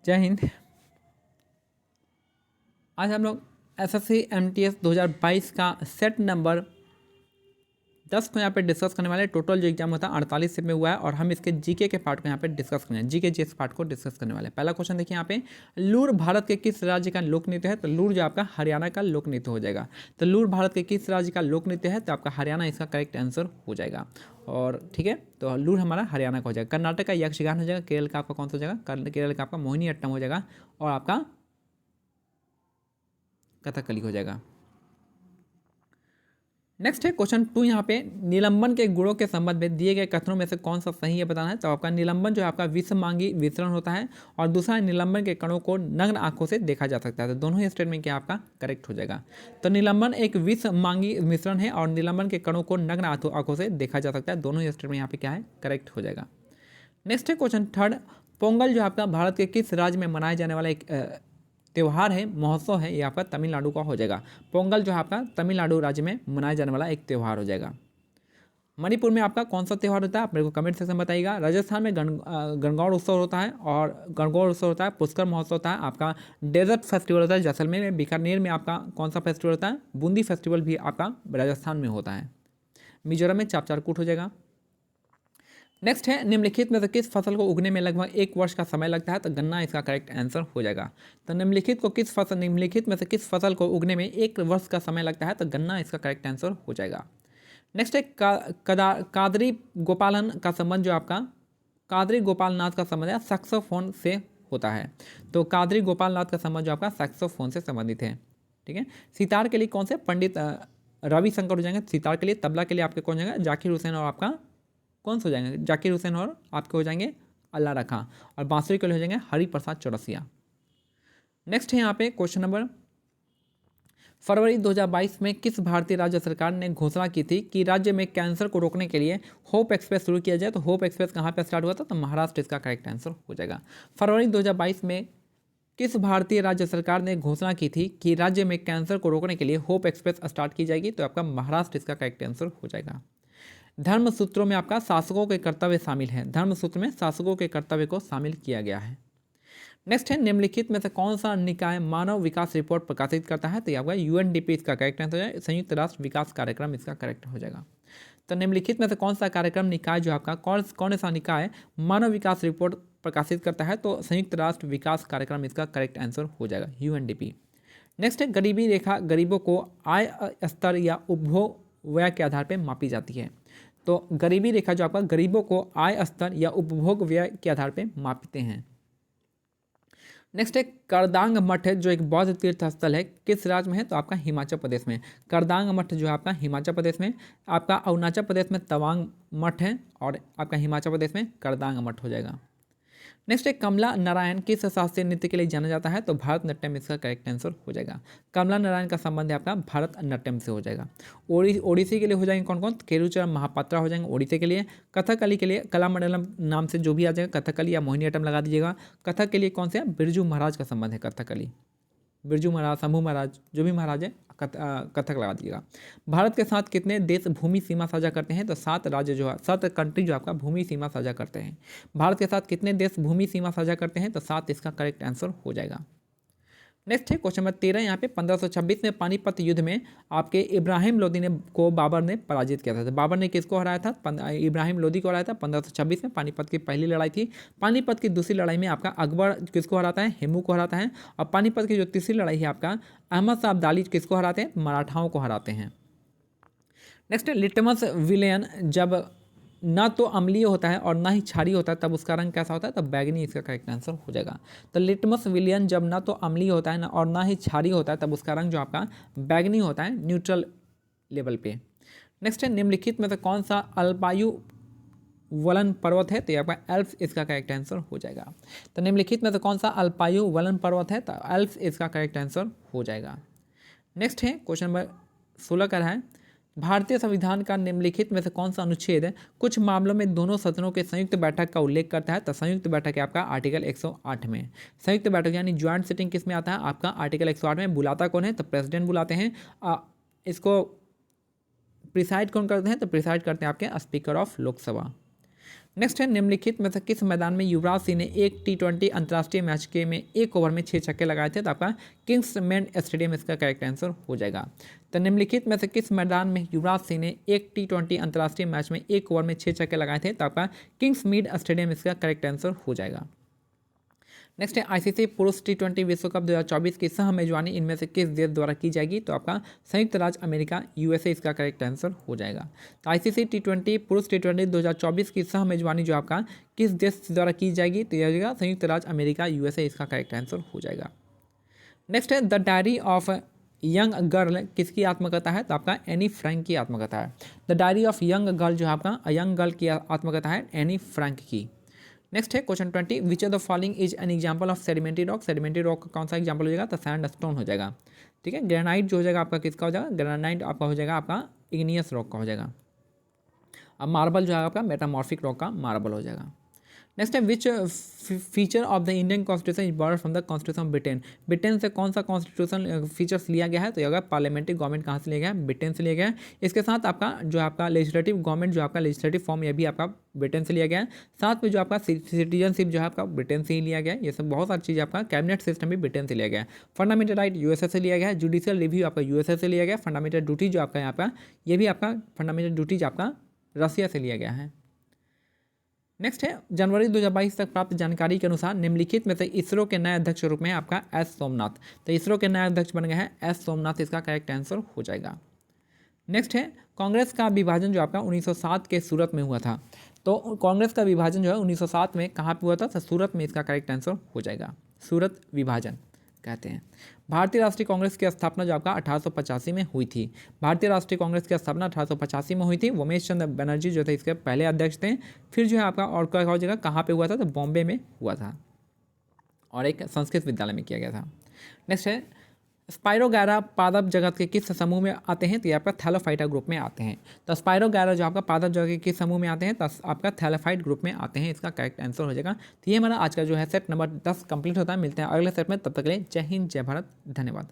जय हिंद। आज हम लोग एसएससी एमटीएस 2022 का सेट नंबर 10 को यहाँ पे डिस्कस करने वाले। टोटल जो एग्जाम होता है 48 सेट में हुआ है और हम इसके जीके के पार्ट को यहाँ पे डिस्कस करने हैं। जीके जीएस पार्ट को डिस्कस करने वाले। पहला क्वेश्चन देखिए यहाँ पे, लूर भारत के किस राज्य का लोक नृत्य है? तो लूर जो आपका हरियाणा का लोक नृत्य हो जाएगा। तो लूर भारत के किस राज्य का लोक नृत्य है? तो आपका हरियाणा इसका करेक्ट आंसर हो जाएगा। और ठीक है, तो लूर हमारा हरियाणा का हो जाएगा। कर्नाटक का यक्षगान हो जाएगा। केरल का आपका कौन सा हो जाएगा? केरल का आपका मोहिनी अट्टम हो जाएगा और आपका कथकली हो जाएगा। नेक्स्ट है क्वेश्चन 2 यहाँ पे, निलंबन के गुणों के संबंध में दिए गए कथनों में से कौन सा सही है बताना है। तो आपका निलंबन जो है आपका विषमांगी विसरण होता है और दूसरा निलंबन के कणों को नग्न आंखों से देखा जा सकता है। तो दोनों ही स्टेटमेंट क्या आपका करेक्ट हो जाएगा। तो निलंबन एक विषमांगी मिश्रण है और निलंबन के कणों को नग्न आंखों से देखा जा सकता है। दोनों ही स्टेटमेंट यहाँ पे क्या है करेक्ट हो जाएगा। नेक्स्ट है क्वेश्चन 3, पोंगल जो आपका भारत के किस राज्य में मनाया जाने वाला एक त्यौहार है, महोत्सव है, ये आपका तमिलनाडु का हो जाएगा। पोंगल जो है आपका तमिलनाडु राज्य में मनाया जाने वाला एक त्यौहार हो जाएगा। मणिपुर में आपका कौन सा त्यौहार होता है आप मेरे को कमेंट सेक्शन में बताइएगा। राजस्थान में गणगौर उत्सव होता है और गणगौर उत्सव होता है। पुष्कर महोत्सव होता है। आपका डेजर्ट फेस्टिवल होता है जैसलमेर में। बीकानेर में आपका कौन सा फेस्टिवल होता है? बूंदी फेस्टिवल भी आपका राजस्थान में होता है। मिजोरम में चापचारकूट हो जाएगा। नेक्स्ट है, निम्नलिखित में से किस फसल को उगने में लगभग 1 वर्ष का समय लगता है? तो गन्ना इसका करेक्ट आंसर हो जाएगा। तो निम्नलिखित में से किस फसल को उगने में 1 वर्ष का समय लगता है? तो गन्ना इसका करेक्ट आंसर हो जाएगा। नेक्स्ट है, कादरी गोपालन का संबंध जो आपका कादरी गोपाल नाथ का संबंध है सैक्सोफोन से होता है। तो कादरी गोपाल नाथ का संबंध जो आपका सैक्सोफोन से संबंधित है। ठीक है। सितार के लिए कौन से पंडित रविशंकर हो जाएंगे सितार के लिए। तबला के लिए आपके कौन जाएंगे? जाकिर हुसैन और आपका कौन सा हो जाएंगे? जाकिर हुसैन और आपके हो जाएंगे अल्लाह रखा। और बांसुरी के लिए हो जाएंगे हरिप्रसाद चौरसिया। नेक्स्ट है यहाँ पे क्वेश्चन नंबर, फरवरी 2022 में किस भारतीय राज्य सरकार ने घोषणा की थी कि राज्य में कैंसर को रोकने के लिए होप एक्सप्रेस शुरू किया जाए? तो होप एक्सप्रेस कहाँ पे स्टार्ट हुआ था? तो महाराष्ट्र इसका करेक्ट आंसर हो जाएगा। फरवरी 2022 में किस भारतीय राज्य सरकार ने घोषणा की थी कि राज्य में कैंसर को रोकने के लिए होप एक्सप्रेस स्टार्ट की जाएगी? तो आपका महाराष्ट्र इसका करेक्ट आंसर हो जाएगा। धर्म सूत्रों में आपका शासकों के कर्तव्य शामिल है। धर्म सूत्र में शासकों के कर्तव्य को शामिल किया गया है। नेक्स्ट है, निम्नलिखित में से कौन सा निकाय मानव विकास रिपोर्ट प्रकाशित करता है? तो ये आपका यूएनडीपी इसका करेक्ट आंसर हो जाएगा। संयुक्त राष्ट्र विकास कार्यक्रम इसका करेक्ट हो जाएगा। तो निम्नलिखित में से कौन सा कार्यक्रम निकाय जो आपका कौन सा निकाय मानव विकास रिपोर्ट प्रकाशित करता है? तो संयुक्त राष्ट्र विकास कार्यक्रम इसका करेक्ट आंसर हो जाएगा, यूएनडीपी। नेक्स्ट है, गरीबी रेखा गरीबों को आय स्तर या उपभोग व्यय के आधार पर मापी जाती है। तो गरीबी रेखा जो आपका गरीबों को आय स्तर या उपभोग व्यय के आधार पर मापते हैं। नेक्स्ट है, करदांग मठ है जो एक बौद्ध तीर्थ स्थल है, किस राज्य में है? तो आपका हिमाचल प्रदेश में। करदांग मठ जो है आपका हिमाचल प्रदेश में। आपका अरुणाचल प्रदेश में तवांग मठ है और आपका हिमाचल प्रदेश में करदांग मठ हो जाएगा। नेक्स्ट है, कमला नारायण किस शास्त्रीय नृत्य के लिए जाना जाता है? तो भारतनाट्यम इसका करेक्ट आंसर हो जाएगा। कमला नारायण का संबंध है आपका भारतनाट्यम से हो जाएगा। ओडिसी के लिए हो जाएंगे कौन कौन? केरुचरण महापात्रा हो जाएंगे ओडिसी के लिए। कथकली के लिए कलामंडलम नाम से जो भी आ जाएगा, कथकली या मोहिनीअट्टम लगा दीजिएगा। कथक के लिए कौन से? बिरजू महाराज का संबंध है कथकली। बिरजू महाराज, शंभू महाराज, जो भी महाराज है कथक लगा दीजिएगा। भारत के साथ कितने देश भूमि सीमा साझा करते हैं? तो 7 राज्य जो है 7 कंट्री जो आपका भूमि सीमा साझा करते हैं। भारत के साथ कितने देश भूमि सीमा साझा करते हैं? तो 7 इसका करेक्ट आंसर हो जाएगा। नेक्स्ट है क्वेश्चन नंबर 13 यहाँ पे, 1526 में पानीपत युद्ध में आपके इब्राहिम लोदी को बाबर ने पराजित किया था। तो बाबर ने किसको हराया था? इब्राहिम लोदी को हराया था 1526 में। पानीपत की पहली लड़ाई थी। पानीपत की दूसरी लड़ाई में आपका अकबर किसको हराता है? हेमू को हराता है। और पानीपत की जो तीसरी लड़ाई है आपका अहमद शाह अब्दाली किसको हराते हैं? मराठाओं को हराते हैं। नेक्स्ट है, लिटमस विलयन जब ना तो अम्लीय होता है और ना ही क्षारीय होता है तब उसका रंग कैसा होता है? तब बैगनी इसका करेक्ट आंसर हो जाएगा। तो लिटमस विलियन जब ना तो अम्लीय होता है ना और ना ही क्षारीय होता है तब उसका रंग जो आपका बैगनी होता है, न्यूट्रल लेवल पे। नेक्स्ट है, निम्नलिखित में से कौन सा अल्पायु वलन पर्वत है? तो ये आपका एल्प्स इसका करेक्ट आंसर हो जाएगा। तो निम्नलिखित में से कौन सा अल्पायु वलन पर्वत है? तो एल्प्स इसका करेक्ट आंसर हो जाएगा। नेक्स्ट है क्वेश्चन नंबर 16 का है, भारतीय संविधान का निम्नलिखित में से कौन सा अनुच्छेद कुछ मामलों में दोनों सदनों के संयुक्त बैठक का उल्लेख करता है? तो संयुक्त बैठक है आपका आर्टिकल 108 में। संयुक्त बैठक यानी ज्वाइंट सिटिंग किस में आता है? आपका आर्टिकल 108 में। बुलाता कौन है? तो प्रेसिडेंट बुलाते हैं। इसको प्रिसाइड कौन करते हैं? तो प्रिसाइड करते हैं आपके स्पीकर ऑफ लोकसभा। नेक्स्ट है निम्नलिखित में से किस मैदान में युवराज सिंह ने एक T20 अंतर्राष्ट्रीय मैच के में 1 ओवर में 6 छक्के लगाए थे? तो आपका किंग्समैन स्टेडियम इसका करेक्ट आंसर हो जाएगा। तो निम्नलिखित में से किस मैदान में युवराज सिंह ने एक T20 अंतर्राष्ट्रीय मैच में 1 ओवर में 6 छक्के लगाए थे? तो आपका किंग्समीड स्टेडियम इसका करेक्ट आंसर हो जाएगा। नेक्स्ट है आईसीसी पुरुष T20 विश्व कप 2024 की सह मेजबानी इनमें से किस देश द्वारा की जाएगी? तो आपका संयुक्त राज्य अमेरिका यूएसए इसका करेक्ट आंसर हो जाएगा। तो आईसीसी T20 पुरुष T20 2024 की सह मेजबानी जो आपका किस देश द्वारा की जाएगी? तो यह जाएगा संयुक्त राज्य अमेरिका यूएसए इसका करेक्ट आंसर हो जाएगा। नेक्स्ट है the diary of young girl किसकी आत्मकथा है? तो आपका एनी फ्रैंक की आत्मकथा है। The diary of young girl जो आपका यंग गर्ल की आत्मकथा है एनी फ्रैंक की। नेक्स्ट है question 20 which of the following is an example of sedimentary rock? Sedimentary rock का कौन सा एग्जाम्पल हो जाएगा? तो सैंडस्टोन हो जाएगा। ठीक है, ग्रेनाइट जो हो जाएगा आपका किसका हो जाएगा? ग्रेनाइट आपका हो जाएगा आपका इग्नियस रॉक का हो जाएगा। अब मार्बल जो है आपका मेटामॉर्फिक रॉक का मार्बल हो जाएगा। नेक्स्ट है which feature of the Indian constitution is border from the constitution of Britain? Britain से कौन सा कॉन्स्टिट्यूशन फीचर्स लिया गया है? तो ये होगा पार्लियामेंट्री गवर्नमेंट कहाँ से लिया गया है? ब्रिटेन से लिया गया है। इसके साथ आपका जो आपका लेजिस्लेटिव गवर्नमेंट जो आपका लेजिस्लेटिव फॉर्म ये भी आपका ब्रिटेन से लिया गया है। साथ में जो आपका सिटीजनशिप जो है आपका ब्रिटेन से ही लिया गया है। ये सब बहुत सारी चीज़ आपका कैबिनेट सिस्टम भी ब्रिटेन से लिया गया है। फंडामेंटल राइट यूएसए से लिया गया है। जुडिशियल रिव्यू आपका यूएसए से लिया गया है। फंडामेंटल ड्यूटी जो आपका यहाँ पर ये भी आपका फंडामेंटल ड्यूटीज आपका रसिया से लिया गया है। नेक्स्ट है जनवरी 2022 तक प्राप्त जानकारी के अनुसार निम्नलिखित में से इसरो के नए अध्यक्ष के रूप में आपका एस सोमनाथ। तो इसरो के नए अध्यक्ष बन गए हैं एस सोमनाथ, इसका करेक्ट आंसर हो जाएगा। नेक्स्ट है कांग्रेस का विभाजन जो आपका 1907 के सूरत में हुआ था। तो कांग्रेस का विभाजन जो है 1907 में कहाँ पे हुआ था? तो सूरत में इसका करेक्ट आंसर हो जाएगा। सूरत विभाजन कहते हैं। भारतीय राष्ट्रीय कांग्रेस की स्थापना जो आपका 1885 में हुई थी। भारतीय राष्ट्रीय कांग्रेस की स्थापना 1885 में हुई थी। उमेश चंद्र बनर्जी जो थे इसके पहले अध्यक्ष थे। फिर जो है आपका और क्या हो जाएगा कहाँ पे हुआ था? तो बॉम्बे में हुआ था और एक संस्कृत विद्यालय में किया गया था। नेक्स्ट है स्पाइरोगैरा पादप जगत के किस समूह में आते हैं? तो ये आपका थैलोफाइटा ग्रुप में आते हैं। तो स्पाइरोगैरा जो आपका पादप जगत के किस समूह में आते हैं? तो आपका थैलोफाइट ग्रुप में आते हैं, इसका करेक्ट आंसर हो जाएगा। तो ये हमारा आज का जो है सेट नंबर 10 कंप्लीट होता है। मिलते हैं अगले सेट में, तब तक के लिए जय हिंद जय भारत, धन्यवाद।